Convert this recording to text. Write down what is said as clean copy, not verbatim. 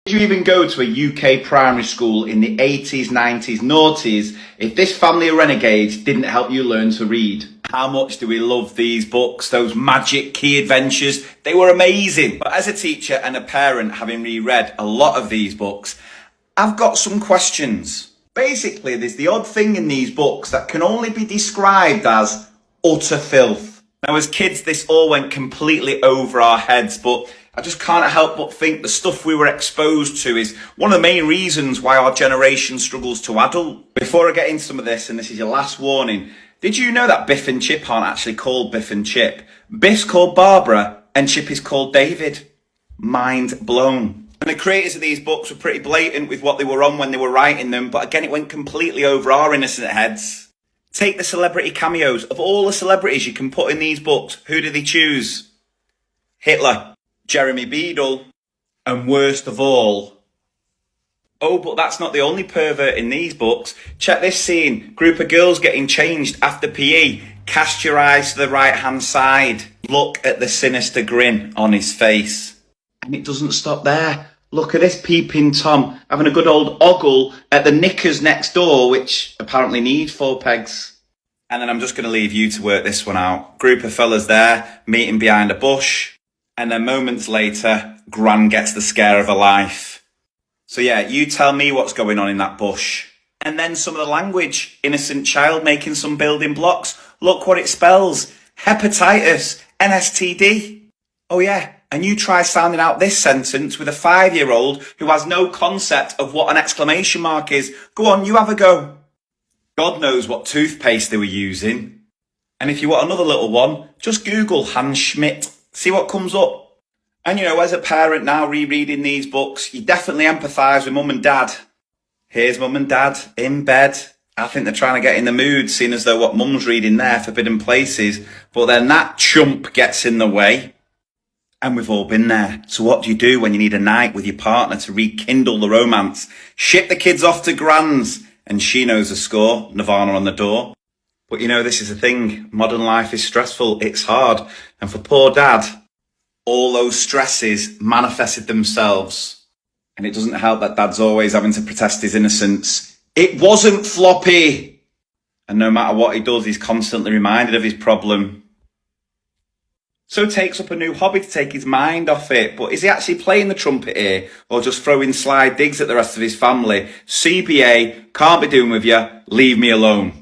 Did you even go to a UK primary school in the 80s, 90s, noughties if this family of renegades didn't help you learn to read? How much do we love these books, those magic key adventures? They were amazing. But as a teacher and a parent, having reread a lot of these books, I've got some questions. Basically, there's the odd thing in these books that can only be described as utter filth. Now, as kids, this all went completely over our heads, but I just can't help but think the stuff we were exposed to is one of the main reasons why our generation struggles to adult. Before I get into some of this, and this is your last warning, did you know that Biff and Chip aren't actually called Biff and Chip? Biff's called Barbara and Chip is called David. Mind blown. And the creators of these books were pretty blatant with what they were on when they were writing them, but again, it went completely over our innocent heads. Take the celebrity cameos. Of all the celebrities you can put in these books, who do they choose? Hitler, Jeremy Beadle, and worst of all, oh, but that's not the only pervert in these books. Check this scene. Group of girls getting changed after PE. Cast your eyes to the right-hand side. Look at the sinister grin on his face. And it doesn't stop there. Look at this peeping Tom having a good old ogle at the knickers next door, which apparently need 4 pegs. And then I'm just going to leave you to work this one out. Group of fellas there, meeting behind a bush. And then moments later, Gran gets the scare of her life. So yeah, you tell me what's going on in that bush. And then some of the language. Innocent child making some building blocks. Look what it spells. Hepatitis. NSTD. Oh yeah, and you try sounding out this sentence with a 5-year-old who has no concept of what an exclamation mark is. Go on, you have a go. God knows what toothpaste they were using. And if you want another little one, just Google Hans Schmidt. See what comes up. And you know, as a parent now rereading these books, you definitely empathise with mum and dad. Here's mum and dad in bed. I think they're trying to get in the mood, seeing as though what mum's reading there, Forbidden Places. But then that chump gets in the way. And we've all been there. So what do you do when you need a night with your partner to rekindle the romance? Ship the kids off to Gran's. And she knows the score, Nirvana on the door. But you know, this is the thing. Modern life is stressful. It's hard. And for poor dad, all those stresses manifested themselves. And it doesn't help that dad's always having to protest his innocence. It wasn't floppy. And no matter what he does, he's constantly reminded of his problem. So takes up a new hobby to take his mind off it. But is he actually playing the trumpet here? Or just throwing sly digs at the rest of his family? CBA, can't be doing with you, leave me alone.